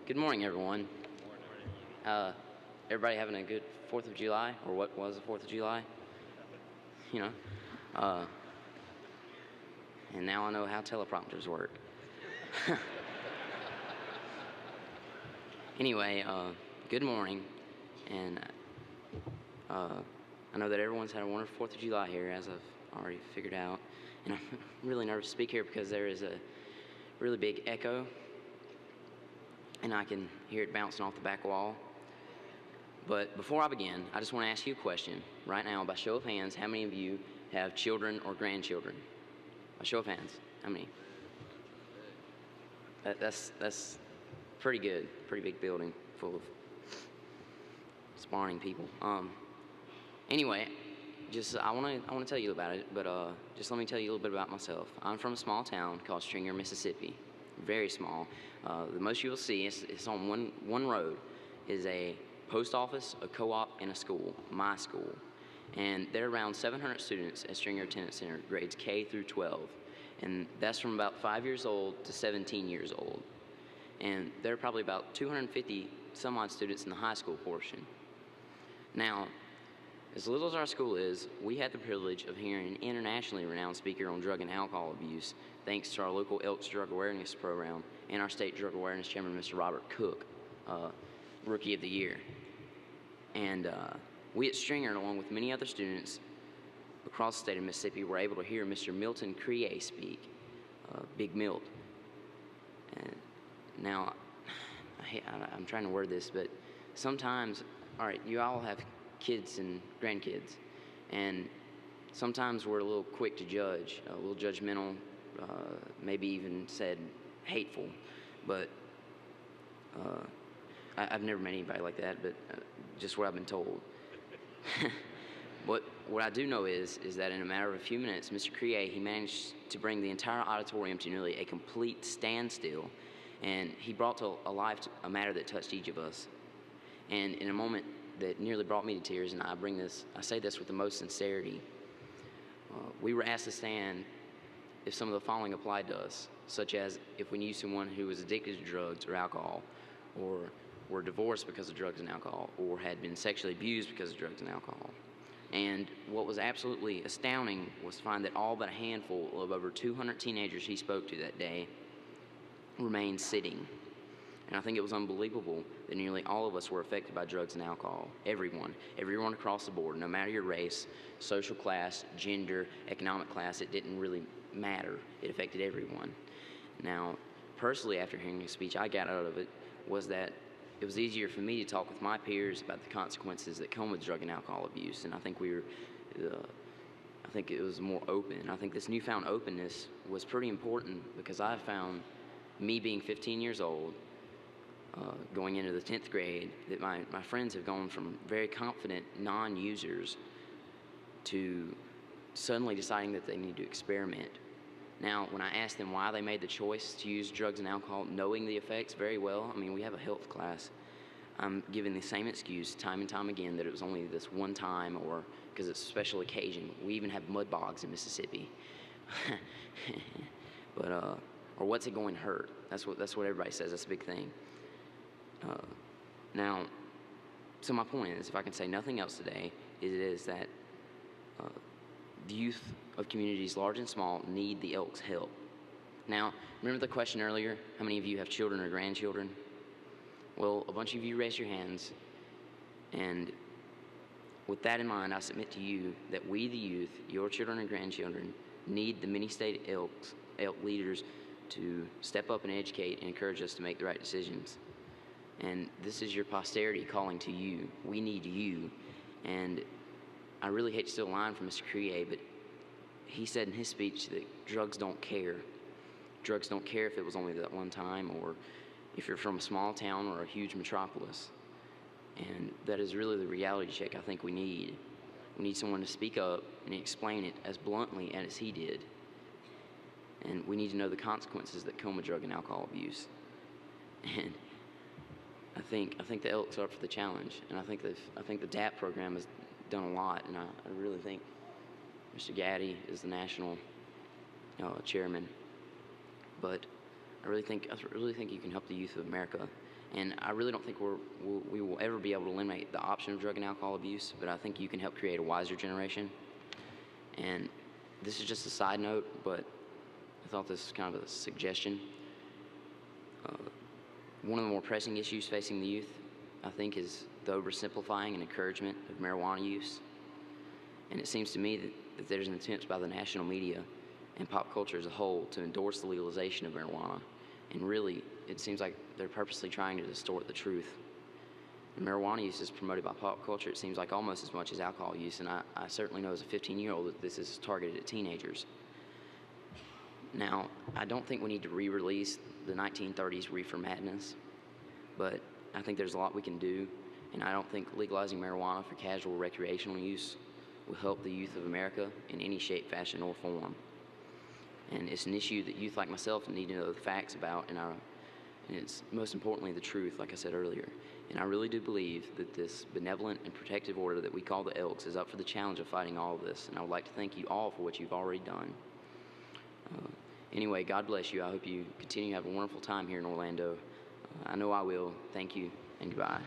Good morning, everyone. Everybody having a good 4th of July, or what was the 4th of July? You know, uh, and now I know how teleprompters work. Anyway, good morning, and I know that everyone's had a wonderful 4th of July here, as I've already figured out, and I'm really nervous to speak here because there is a really big echo, and I can hear it bouncing off the back wall. But before I begin, I just want to ask you a question right now, by show of hands. How many of you have children or grandchildren? By show of hands, how many? That's pretty good. Pretty big building full of spawning people. Anyway, just I want to tell you about it, but just let me tell you a little bit about myself. I'm from a small town called Stringer, Mississippi. Very small. The most you will see is on one road is a post office, a co-op, and a school, my school. And there are around 700 students at Stringer Attendance Center, grades K through 12. And that's from about 5 years old to 17 years old. And there are probably about 250 some odd students in the high school portion. Now, as little as our school is, we had the privilege of hearing an internationally renowned speaker on drug and alcohol abuse, thanks to our local Elks drug awareness program and our state drug awareness chairman, Mr. Robert Cook, Rookie of the Year. And we at Stringer, along with many other students across the state of Mississippi, were able to hear Mr. Milton Crier speak, Big Milt. And now, I'm trying to word this, but sometimes, all right, you all have kids and grandkids, and sometimes we're a little quick to judge, a little judgmental, maybe even said hateful, but I've never met anybody like that, but just what I've been told. But what I do know is that in a matter of a few minutes, Mr. Crier, he managed to bring the entire auditorium to nearly a complete standstill, and he brought to life a matter that touched each of us. And in a moment that nearly brought me to tears, and I say this with the most sincerity, we were asked to stand if some of the following applied to us, such as if we knew someone who was addicted to drugs or alcohol, or were divorced because of drugs and alcohol, or had been sexually abused because of drugs and alcohol. And what was absolutely astounding was to find that all but a handful of over 200 teenagers he spoke to that day remained sitting. And I think it was unbelievable that nearly all of us were affected by drugs and alcohol. Everyone across the board, no matter your race, social class, gender, economic class, it didn't really matter. It affected everyone. Now, personally, after hearing his speech, I got out of it was that it was easier for me to talk with my peers about the consequences that come with drug and alcohol abuse, and I think I think it was more open. I think this newfound openness was pretty important because I found, me being 15 years old, going into the 10th grade, that my friends have gone from very confident non-users to suddenly deciding that they need to experiment. Now, when I asked them why they made the choice to use drugs and alcohol, knowing the effects very well, I mean, we have a health class, I'm given the same excuse time and time again that it was only this one time or because it's a special occasion. We even have mud bogs in Mississippi. But, or what's it going to hurt? That's what everybody says. That's a big thing. Now, so my point is, if I can say nothing else today, is that the youth of communities large and small need the Elks' help. Now, remember the question earlier, how many of you have children or grandchildren? Well, a bunch of you raised your hands, and with that in mind, I submit to you that we, the youth, your children and grandchildren, need the many-state Elk leaders to step up and educate and encourage us to make the right decisions. And this is your posterity calling to you. We need you. And I really hate to steal a line from Mr. Crier, but he said in his speech that drugs don't care. Drugs don't care if it was only that one time or if you're from a small town or a huge metropolis. And that is really the reality check I think we need. We need someone to speak up and explain it as bluntly as he did. And we need to know the consequences that come with drug and alcohol abuse. And I think the Elks are up for the challenge, and I think the DAP program has done a lot, and I really think Mr. Gaddy is the national chairman. But I really think you can help the youth of America, And I really don't think we will ever be able to eliminate the option of drug and alcohol abuse, but I think you can help create a wiser generation. And this is just a side note, but I thought this was kind of a suggestion. One of the more pressing issues facing the youth, I think, is the oversimplifying and encouragement of marijuana use. And it seems to me that there's an attempt by the national media and pop culture as a whole to endorse the legalization of marijuana. And really, it seems like they're purposely trying to distort the truth. And marijuana use is promoted by pop culture, it seems like, almost as much as alcohol use. And I certainly know as a 15-year-old that this is targeted at teenagers. Now, I don't think we need to re-release the 1930s Reefer Madness, but I think there's a lot we can do, and I don't think legalizing marijuana for casual recreational use will help the youth of America in any shape, fashion, or form. And it's an issue that youth like myself need to know the facts about, and it's most importantly the truth, like I said earlier. And I really do believe that this benevolent and protective order that we call the Elks is up for the challenge of fighting all of this, and I would like to thank you all for what you've already done. Anyway, God bless you. I hope you continue to have a wonderful time here in Orlando. I know I will. Thank you, and goodbye.